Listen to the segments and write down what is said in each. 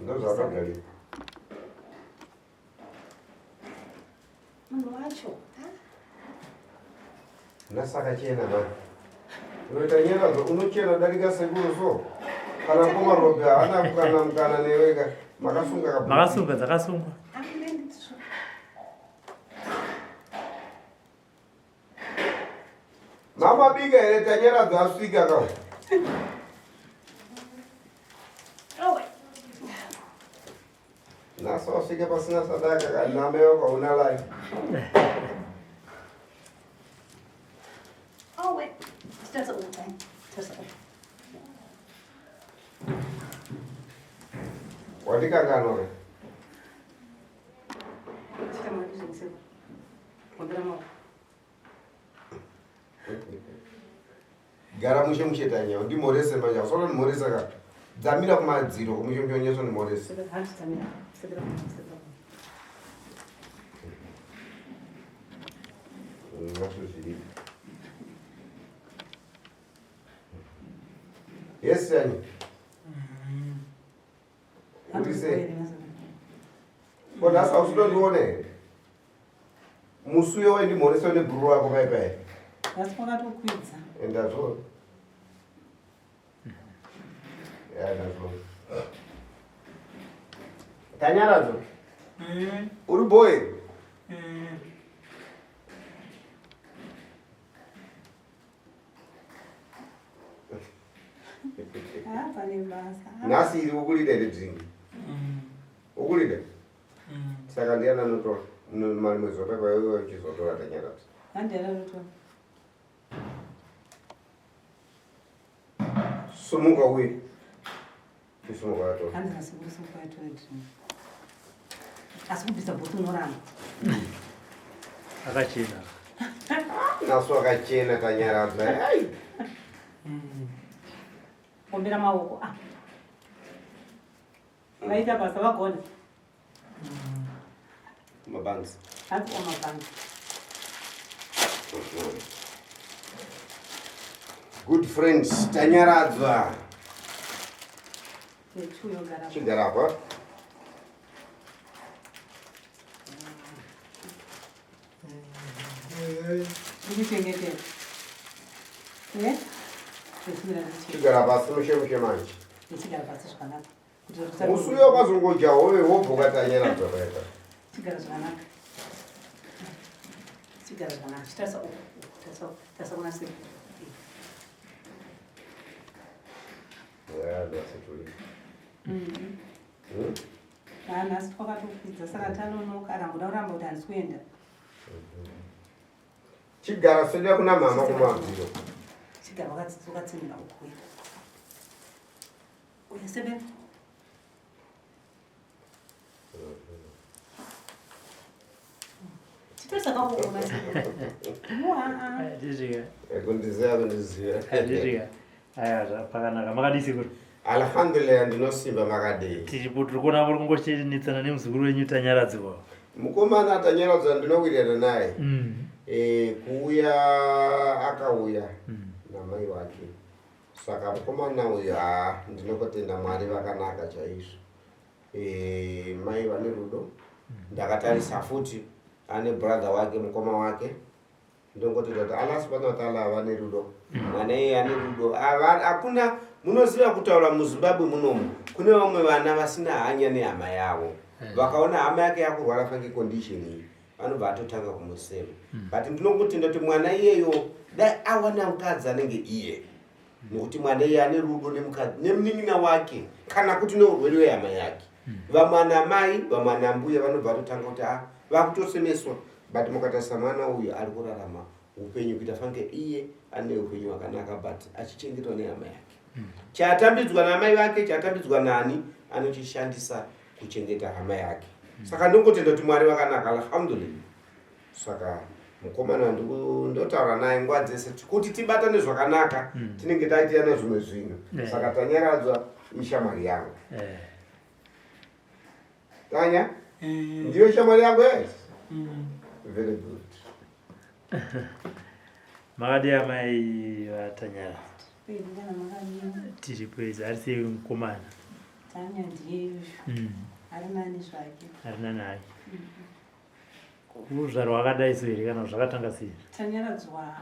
Ndoza akagari. Munhu wacho. Nasaka chena ba. Unotanyera unochera darika Sekuru so. Kana koma roga ana kana mkana neweka. Makasunga kabisa. Makasunga dzakasunga. Mama biga ere tanyera dzasvika ka. Naso asvike pasina sadaka kana meyo kwa unalai. Oh wait. That's all thing. That's all. Wadika ngano re. Chama kuzungisa. Kodama. Gara mushe Tanya ndi morese manja solo ni morese ka. Dzamira kuma dziro kumushe nyonyeso ni morese. Yes, Tanya. What do you say? But that's how you don't Musuyo ndi morese ni brua kwa pepe. That's what I do quiz. And that's all. Yeah, that's all. Tanya razo. Uri boy. Nasi iri ukulide ndingi. Ukulide. Saka ndiana noto mali mwezo pepa yoyo chizotora Tanya razo. Andela noto. Sumuka we. Sumuka to. Andela sumuka to. Asubisa botu norama. Akachena. Naso akachena Tanya razo. Ai. Ombera maoko. Vaita basa vagona. Mabanzi. Hapo mabanzi. Good friends, Tanya razo. Chuyo garapa. Chigarapa. Nditengete. Ne? Chigarapa simushe manje. Chigarapa zvakanaka. Musuyo kazongoja wowe wobhuka Tanya razo peta. Chigara zvakanaka. Chigara zvakanaka. Tasa kunasira. Yeah, that's it. Nhasi twakatokwidza saka tanonoka aramboda kuramba kuti handisi kuenda. Chigara soda kuna mama kumadziro. Chigara wakatsinira ukuya. Uya sebe. Chitosa kaona. Ndizviga. Kundiziya. Aya zvapakanaka. Makadii Sekuru? Alhamdulillah ndinosimba makadii. Tiri kuona muri kungochenetsana nemuzukuru wenyu Tanya razo. Mukomana Tanya razo ndinowirirana naye. Kuuya akauya namai wake. Saka mukomana uyu ndinokotenda Mwari vakanaka chaizvo. Mai vane rudo. Ndakatarisa futi ane brother wake mukoma wake. Ndongoti kuti Allah subhanahu wa ta'ala vane rudo. Mwana iye ane rudo. Hakuna munoziva kutaura muZimbabwe munomu. Kune vamwe vana vasina hanya nehama yavo. Vakaona hama yake yakurwara fange condition iyi. Vanobva vatotanga kumusema. But ndinongoti ndoti mwana iyeyo dai awana mukadzi anenge iye. Nokuti mwana iye ane rudo nemukadzi nemunin'ina wake kana kuti neurwere wehama yake. Vamwe ana mai, vamwe ana mbuya vanobva vatotanga kuti vakutosemeswa. But mukatarisa mwana uyu ari kurarama upenyu kuita fange iye ane upenyu hwakanaka but achichengetwa nehama yake. Chatambidzwa namai vake, chatambidzwa nani, anochishandisa kuchengeta hama yake. Saka ndongotenda kuti Mwari vakanaka, alhamdulillah. Saka mukomana ndotaura naye nguva dzese kuti tibatane zvakanaka, tinenge taitiyana zvimwe zvinhu. Saka Tanya razo ishamwari yangu. Tanya? Ndiyo shamwari yangu yes? Very good. Makadii amai vaTanya razo. Tiri kwezi ari sei mukomana. Tanya ndiye arinani zvake. Arinani hai. Kuzvarwa akadai so here kana zvakatanga sei? Tanyaradzwa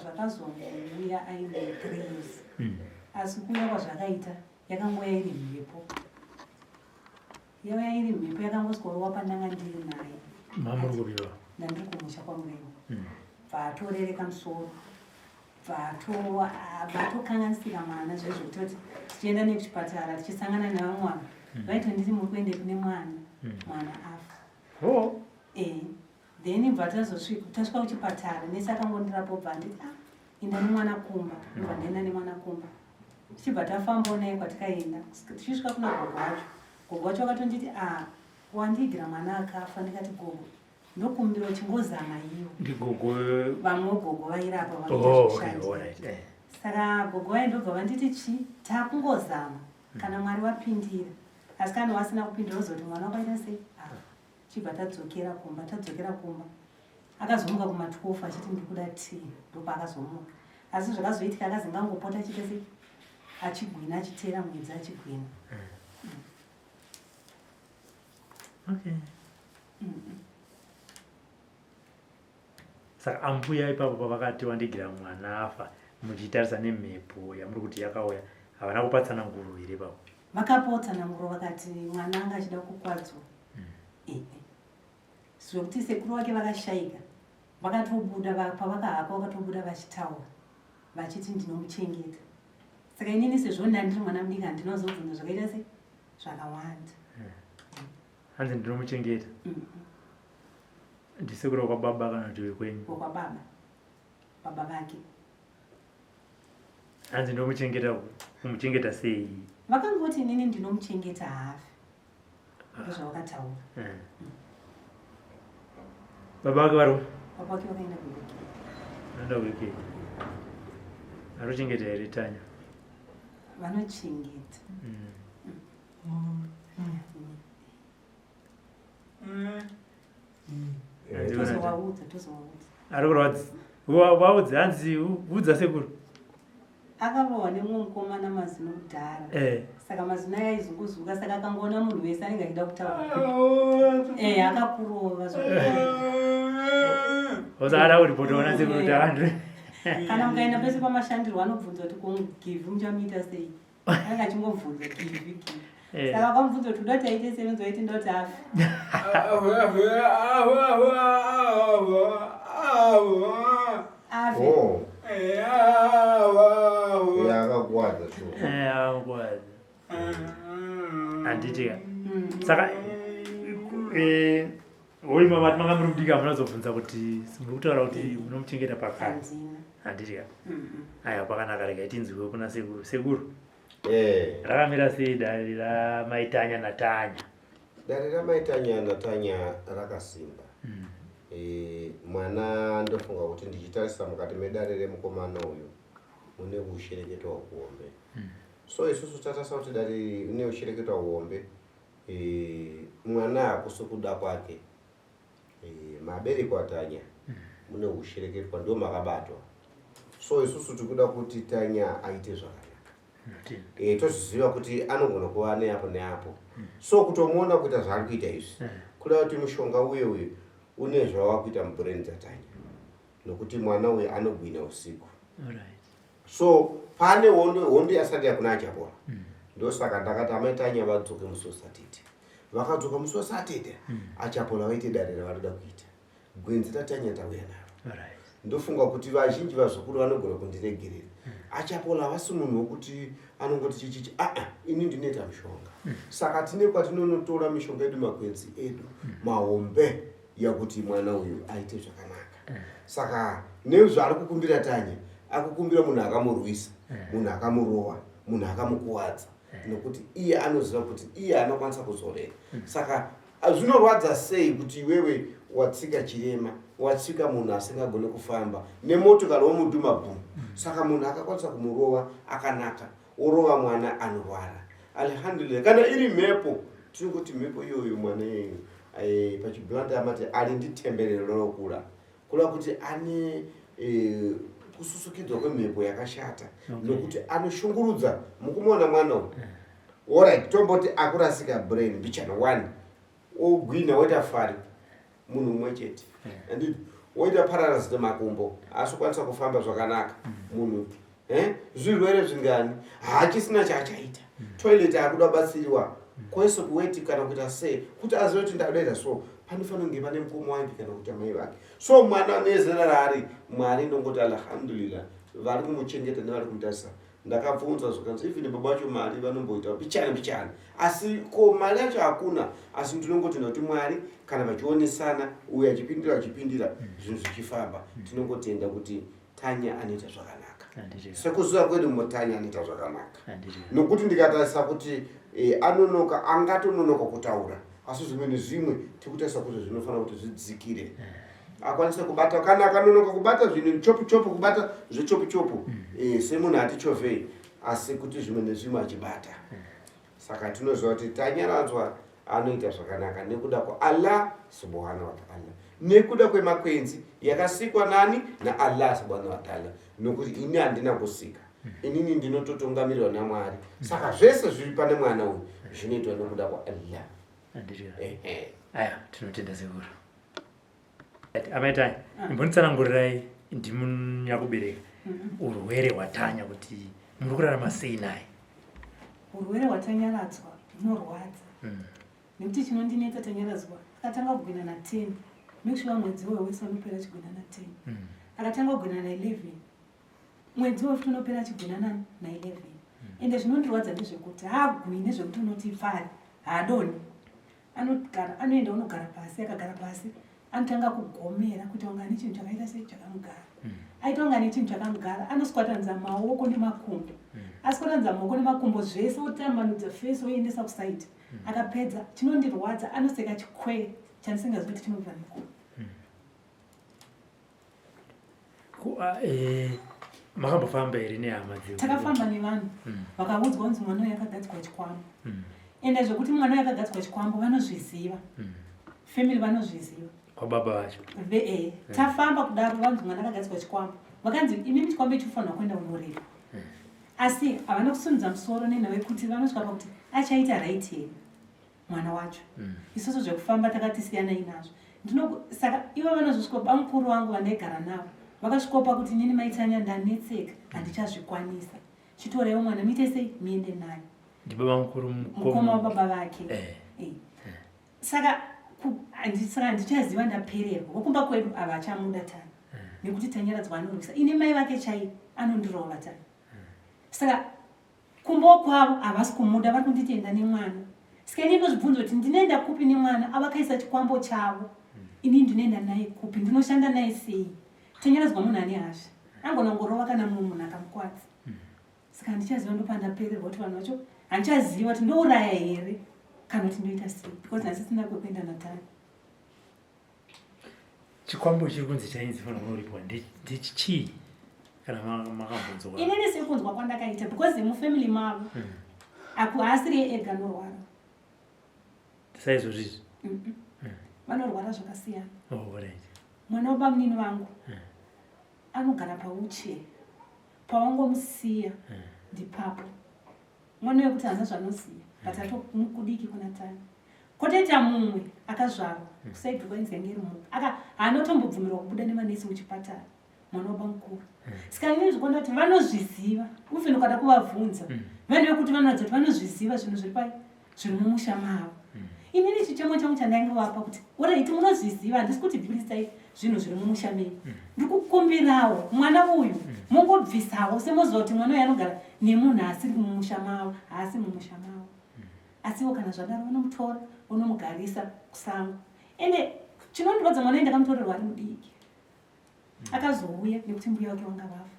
zvakazongomuya aine grace. Asi kuuya kwazvakaita yakangoya iri mhepo. Yauya iri mhepo yakangosworowa pandanga ndiri naye. Mamuri kupiwa? Ndandiri kumusha kwamuremu. Bvatorereka musoro. Bvatokanganisira mwana zvezvekutoti tichienda nekuchipatara tichisangana nevamwana. Vaiti nditi muri kuende kune mwana. Mwana afa. Then tasvika kuchipatara nesi akangondirapo bva nditi inda nemwana kumba. Ndobva ndaenda nemwana kumba. Tichibva tafambawo naye kwatikaenda. Tichisvika kuna gogo wacho. Gogo wacho akatonditi wandiigira mwana akafa. Ndikati gogo ndokumbira chingozama iwo. Ndigogo vamwe gogo vairapa vanoita. Saka gogo vaindobva vanditi takungozama kana Mwari wapindira. Asi kana wasina kupindira uzoti mwana wakaita sei? Chibva tadzokera kumba. Akazomuka kuma12 achiti ndikuda tii. Ndopa akazomuka. Asi zvakazoitika akazi ngangopota achite sei? Achigwina achiteera mwedzi achigwina. Okay. Saka ambuya ipapo pavakati wandigira mwana afa muchitarisa nemhepo yamuri kuti yakauya havana kupatsana nguru here ipapo? Vakapatsana nguru vakati mwana anga achida kukwadzwa. Zvekuti sekuru wake vakashayika. Vakatobuda pavakahapa vakatobuda vachitaura. Vachiti ndinomuchengeta. Saka inini sezvo ndandiri mwana mudiki ndinozobvunza zvakaita sei? Zvakawanda. Hanzi ndinomuchengeta. Ndisekuru kwababa kana kuti wekwenyu? Kwababa. Baba vake. Hanzi ndinomuchengeta. Kumuchengeta sei? Vakangoti inini ndinomuchengeta hafi. Ndozvavakataura. Baba vake vari? Baba vake vakaenda kuwekera. Vanoenda kuwekera. Vanochengeta here Tanya? Vanochengeta. Waudze hanzi udza sekuru. Akarohwa nemumwe mukomana mazino kudhara. Saka mazino aya aizunguzuka saka akangoona munhu wese anenge achida kutaura. Akakurova Osara uri potoona sekuru tavandu. Kana mukaenda pese pamashandirwo anobvunza kuti give muchamuita sei? Anga achingobvunza give. Saka akamubvunza kuti uda kuti aite sevenzo aiti ndoti afi. Afi. Yakakwadza tu. Yakakwadza. Anditika. Saka oi mama manga muri kudika munozobvunza kuti muri kutaura kuti unomuchengeta pakati. Anditika. Aya pakanaka rega itinzwe kuna sekuru. Sekuru. Rakamira sei dare ramai Tanya naTanya? Dare ramai Tanya naTanya rakasimba. Mwana ndofunga kuti ndichitarisa mukati medare remukomana uyu mune ushereketwa hwekuombe. So isusu tatarisa kuti dare rine ushereketwa hwekuombe, mwana hakusi kuda kwake. Mabereko aTanya mune ushereketwa ndio makabatwa. So isusu tikuda kuti Tanya aite zvakanaka. Toziva kuti anogona kuva neapo neapo. So kutomuona kuita zvaari kuita izvi. Kuda kuti mushonga uye une zvawakakuita mubrain dzaTanya. Nokuti mwana uyu anogwina usiku. So pane hondo yasati yakuna Achapola. Ndosaka ndakati amai Tanya vadzoke musi Saturday. Vakadzoka musi Saturday, Achapola vaite dare ravanoda kuita. Gwenzi raTanya tauya naro. Ndofunga kuti vazhinji vazukuru vanogona kundiregerera. Achapola havasi munhu wokuti anongoti chichichi ini ndinoita mishonga. Saka tine kwatinonotora mishonga yedu makwenzi edu mahombe yakuti mwana uyu aite zvakanaka. Saka nezvaari kukumbira Tanya akukumbira munhu akamurwisa, munhu akamurova, munhu akamukuwadza. Nokuti iye anoziva kuti iye anokwanisa kuzorera. Saka zvinorwadza sei kuti iwewe watsika chirema, watsika munhu asingagone kufamba nemotokari womudhuma bhumu. Saka munhu akakwanisa kumurova akanaka, orova mwana anorwara. Alhamdulillah. Kana iri mhepo, tinoti mhepo iyoyo mwana pachibhuranda amati ari nditemberero rokura. Kula kuti ane kususukidzwa kwemhepo yakashata. Nokuti anoshungurudza mukumona mwana uyu. Alright, tomboti akurasika brain bichana 1 ogwina waita fari munhu umwe chete and waita paralyzed makumbo asokwanisa kufamba zvakanaka munhu zvirwere zvingani hachisina chachaita toilet akuda batsiriwa kwese kuweti kana kuita sei kuti azive kuti ndakudaita so panofanira kunge pane mukoma wake kana kuti mai vake so mwana nezera raari Mwari ndongoti alhamdulillah vari kumuchengeta nevari kumutarisa ndakabvunza zvakanzi even baba vacho mari vanomboita bichana asi ko mari yacho hakuna asi ndinongoti kuti Mwari kana vachionesana uye achipindira zvinhu zvichifamba tinongotenda kuti Tanya anoita zvakanaka sekuzuva kwedu Tanya anoita zvakanaka nokuti ndikatarisa kuti anonoka angatononoka kutaura asi zvimwe tikutarisa kuti zvinofanira kuti zvidzikire akwanise kubata kana akanonoka kubata zvinhu chopu kubata zvechopu semunhu atichovhei asi kuti zvimwe achibata saka tinoziva kuti Tanyaradzwa anoita zvakanaka nekuda kwaAllah subhanahu wa ta'ala nekuda kwemakwenzi yakasikwa nani naAllah subhanahu wa ta'ala nokuti ini handina kusika inini ndinototungamirirwa naMwari saka zvese zviri pane mwana uyu zvinoitwa nekuda kwaAllah. Aya tinotenda Sekuru. Amaitanya imbonitsanangurirai ndimunyakubereka urwere hwaTanya kuti muri kurarama sei naye. Urwere hwaTanyaradzwa hunorwadza nekuti chinondinetsa Tanyaradzwa akatanga kugwina na10 mekusvika mwedzi wese unopera chigwina na10 akatanga kugwina na11 mwedzi wese unopera chigwina na11 ende zvinondirwadza ndezvekuti haagwini zvekuti unoti pfari haadoni anoenda unogara pasi akagara pasi anotanga kugomera kuti wanga ane chinhu chakaita sei chakamugara aita wanga ane chinhu chakamugara anoswatanidza maoko nemakumbo aswatanidza maoko nemakumbo zvese otambanudza fesi oendesa kusaiti akapedza chinondirwadza anoseka chikwee chandisingazivi kuti chinobva nekuu. Makambofamba here nehama dzenyu? Takafamba nevanhu vakaudzwa kunzi mwana uyu akagadzikwa chikwambo ende zvekuti mwana uyu akagadzikwa chikwambo vanozviziva family vanozviziva kwababa vacho tafamba kudaro vanzi mwana akagadzikwa chikwambo vakanzi imimi chikwambo ichifanira kuenda unoreba asi havana kusunudza musoro nenhau yekuti vanosvika pakuti achaita right here mwana wacho isusu zvekufamba takati siyanai nazvo saka ivo vanozvisvika bamukuru vangu vandaigara navo vakasvikopa kuti nini maitanya ndanetseka handichazvikwanisa chitoreiwo mwana muite sei muende naye ndibaba mukuru mukoma wababa vake saka handichaziva ndapererwa vokumba kwedu ava achamuda Tanya nekuti Tanyaradzwa anorwisa ine mai vake chai anondirova Tanya saka kumbo kwavo havasi kumuda vari kunditenda nemwana saka ini ndozvibvunza kuti ndinoenda kupi nemwana avakaisa chikwambo chavo ini ndinoenda naye kupi ndinoshanda naye sei Tanyaradzwa munhu ane hasha angonongorova kana mumwe munhu akamukwadza saka handichaziva ndopandapererwa kuti vanhu vacho handichaziva kuti ndouraya here kana kuti ndoita sei because nhasi sina kwekuenda naTanya. Chikwambo chiri kunzi chainzi fana unoripwa ndechii kana makambonzwa? Inini sekunzwa kwandakaita because mufamily mavo haasiri ega anorwara saizvozvizvi vanorwara zvakasiyana. Mwana wabamunini vangu anogara pauche pawangomusiya ndipapo mwana wekuti hana zvanoziva batato kudiki kuna Tanya kotoita mumwe akazvarwa kusaibvi kwainzenge rumwe haanotombobvumirwa kubuda nemanesi muchipatara mwana wabamukuru saka inini zvikonda kuti vanozviziva ufini ukada kuvabvunza vanhu vekuti vanoratidza kuti vanozviziva zvinhu zviri mumusha mavo. Inini chichemo changu chandaingavapa kuti oraiti munozviziva handisi kuti bvisai zvinhu zviri mumusha menyu ndikukumbirawo mwana uyu mungobvisawo semoziva kuti mwana uyu anogara nemunhu asiri mumusha mavo haasi mumusha mavo asiwo kana zvadaro vanomutora vonomugarisa kusango ende chinondirodza mwana uyu ndakamutorerwa ari mudiki akazouya nekuti mbuya wake wanga vafa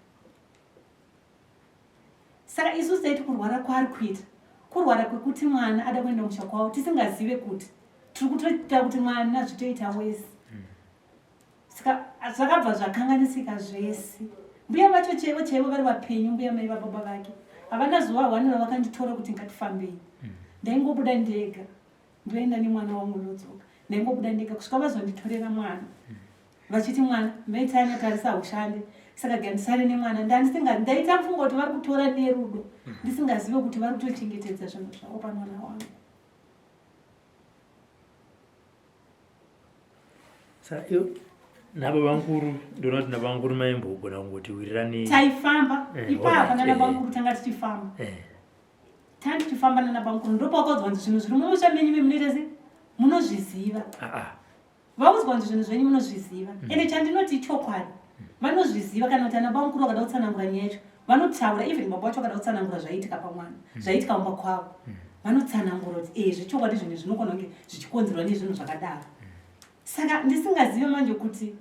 saka isusu taiti kurwara kwaari kuita kurwara kwekuti mwana ada kuenda musha kwavo tisingazive kuti tiri kutoita kuti mwana azvitoita wese saka zvakabva zvakanganisika zvese mbuya vacho chaivo vari vapenyu mbuya mai vababa vake havana zuva hwanira vakanditora kuti ngatifambei ndaingobuda ndega ndoenda nemwana wangu ndodzoka ndaingobuda ndega kusvika vazonditorera mwana vachiti mwana maitanya tarisa haushande saka gandisare nemwana ndaita mfungo kuti vari kutora nerudo ndisingazive kuti vari kutochengetedza zvinhu zvavo pamwana wangu. Saka nababa mukuru ndona kuti nababa mukuru maimbogona kungoti wirirani taifamba ipapa nanababa mukuru tanga tichifamba tichifamba nanababa mukuru ndopakaudzwa kuti zvinhu zviri mumusha menyu memunoita sei munozviziva vaudzwa kuti zvinhu zvenyu munozviziva ende chandinoti chokwadi vanozviziva kana kuti anababa mukuru vakada kutsanangura nyaya yacho vanotaura even baba vacho vakada kutsanangura zvaitika pamwana zvaitika mumba kwavo vanotsanangura kuti zvechokwadi zvinhu zvinogona kunge zvichikonzerwa nezvinhu zvakadaro. Saka ndisingazive manje kuti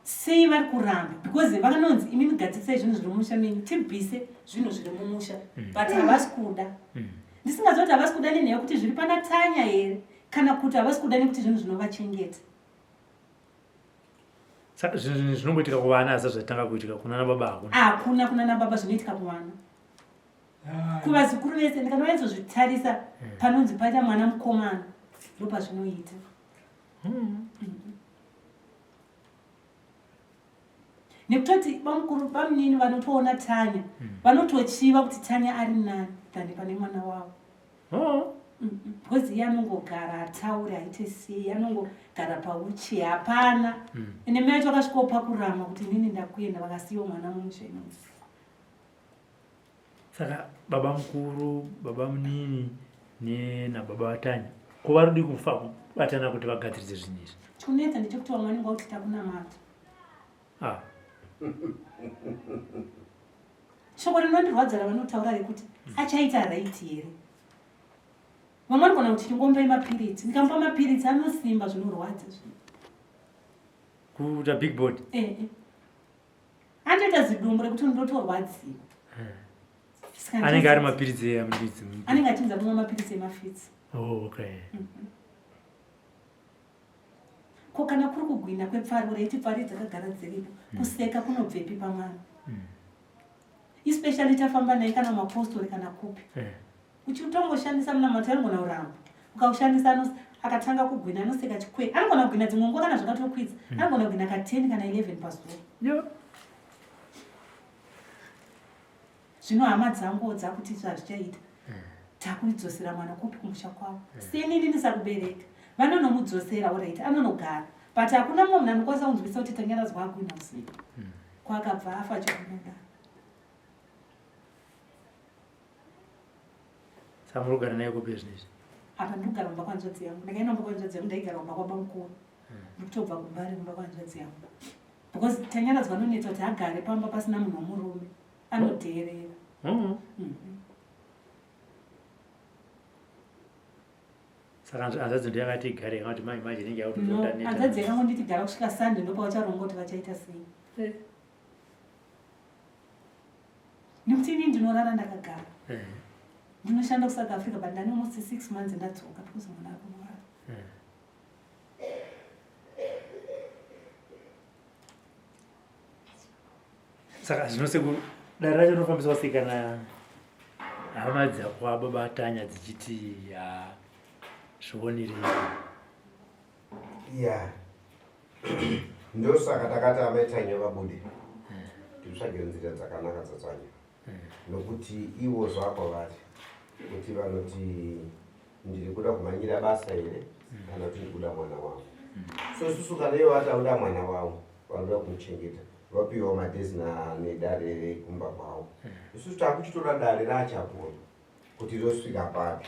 sei vari kuramba because vakanonzi imimi gadzisai zvinhu zviri mumusha menyu tibvise zvinhu zviri mumusha but havasi kuda. Ndisingazive kuti havasi kuda nenyaya yekuti zviri pana Tanya here kana kuti havasi kuda nekuti zvinhu zvinovachengeta. Saka zvinhu zvinongoitika kuvana asi zvatanga kuitika kuna nababa hakuna kuna nababa zvinoitika kuvana. Kuvazukuru vese ndikanovaizozvitarisa panonzi paita mwana mukomana ndopazvinoita. Nekutoti bamukuru bamunini vanotoona Tanya vanotochiva kuti Tanya ari nani tani pane mwana wavo. Because iye anongogara ataure aite sei anongogara pauchi hapana ende mai vacho vakasvikopa kurama kuti inini ndakuenda vakasiyiwa mwana mumusha inonzi. Saka baba mukuru baba munini nababa vatanya kuva rudi kufa kubatana kuti vagadziridze zvinhu izvi chikunetsa ndechekuti vamwe vanenge vakuti takunamata shoko rinondirwadza ravanotaura rekuti achaita raiti here. Vamwe vanogona kuti ndingombai mapiritsi ndikamupa mapiritsi anosimba zvinorwadza kuita big board anoita zidumbu rekuti ndotorwadziwa anenge ari mapiritsi amufitsi anenge achinza kumwa mapiritsi emafitsi. Ko kana kuri kugwinya kwepfari reiti pfari dzakagara dziripo kuseka kunobvepi pamwana especially tafamba naye kana mapostori kana kupi uchitongoshandisa munamato anogona kuramba ukaushandisa akatanga kugwinya anoseka chikwe anogona kugwinya dzimwe nguva kana zvakatokwidza anogona kugwinya ka 10 kana 11 pazuva. Zvino hama dzangu dzakuti zvazvichaita takuridzosera mwana kupi kumusha kwavo senini ndisakubereka vanonomudzosera oraita anonogara but hakuna mumwe munhu anokwanisa kunzwisa kuti tanyaradzwa agwina usiku kwakabva afa chokunogara. samurugara naye kupi zvinezvi apa ndikugara mumba kwanzvadzi yangu ndakaenda mumba kwanzvadzi yangu ndaigara mumba kwaba mukuru ndikutobva kumbari mumba kwanzvadzi yangu because tanyaradzwa anonetsa kuti agare pamba pasina munhu womurume anodheerera. Saka hanzvadzi ndiyo yakati igare yakati manje inenge yakutozodaneta. Hanzvadzi yakango nditi gara kusvika Sunday ndopavacharonga kuti vachaita sei. Nekuti ini ndinorara ndakagara ndinoshanda kuSouth Africa but ndane almost 6 months ndadzoka because mwana akurwara. Saka zvinosekuru dare racho rinofambiswa sei kana hama dzakwababa Tanya dzichiti zvionere ndosaka takati amai Tanya vabude titsvage nzira dzakanaka dzaTanya nokuti ivo zvakwavari kuti vanoti ndiri kuda kumhanyira basa here kana kuti ndiri kuda mwana wavo. So isusu kana ivo vatauda mwana wavo vanoda kumuchengeta vapiwa madhezi nedare rekumba kwavo isusu takuchitora dare raAchapola kuti rosvika papi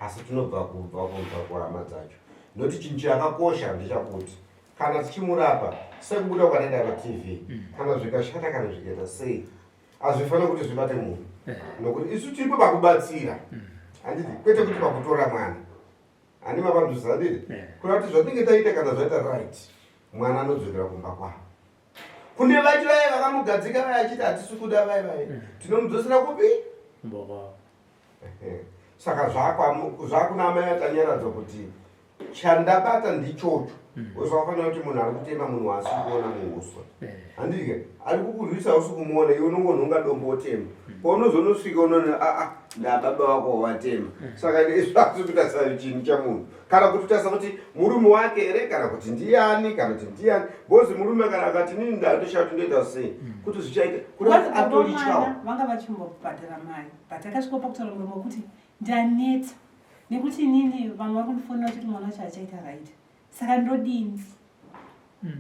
asi tinobva kubva kuhama dzacho noti chinhu chakakosha ndechakuti kana tichimurapa sekubuda kwadaida paTV kana zvikashata kana zvikaita sei hazvifanira kuti zvibate munhu nokuti isu tiripo pakubatsira handiti kwete kuti pakutora mwana handi mapanduzisa handiti kuna kuti zvatinenge taita kana zvaita right mwana anodzokera kumba kwavo. Kune vachi vaya vakamugadzika vaya achiti hatisi kuda vai tinomudzosera kupi kumba kwavo. Saka zvakuna amai atanyaradza kuti chandabata ndichocho usafanira kuti munhu ari kutema munhu wasi kuona muuswa handike ari kukurwisa usi kumuona iwe unongonhonga dombo otema paunozonosvika unona nababa wako watema. Saka izvo kutasari chinhu chamunhu kana kuti utarisa kuti murume wake here kana kuti ndiani kana kuti ndiani bozi murume kana akati nini ndandoshaa kuti ndoita sei kuti zvichaita kuti atoritawo vanga vachimbobhadhara mari but akasvika pakutaura murume wekuti ndanetsa nekuti inini vamwe vari kundifonera kuti mwana wacho achaita right saka ndodini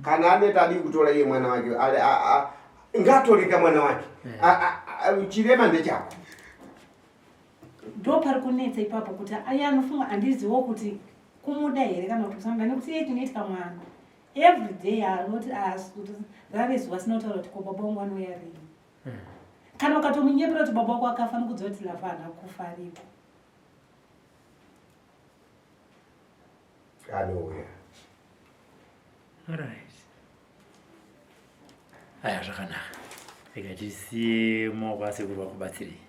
kana aneta adii kutora iye mwana wake ngatorika mwana wake chirema ndechako ndo pari kunetsa ipapo kuti aya anofunga handiziwo kuti kumuda here kana kuti kusamba nekuti iye tinoitika mwana every day anoti kuti rave zuva sinotaura kuti ko baba wangu anouya rini kana ukatomunyepera kuti baba wako akafa nekudziva kuti lafa hana kufa aripo anouya. Alright. Aya zvakanaka. Rega tisiye mumaoko asekuru vakubatsirei.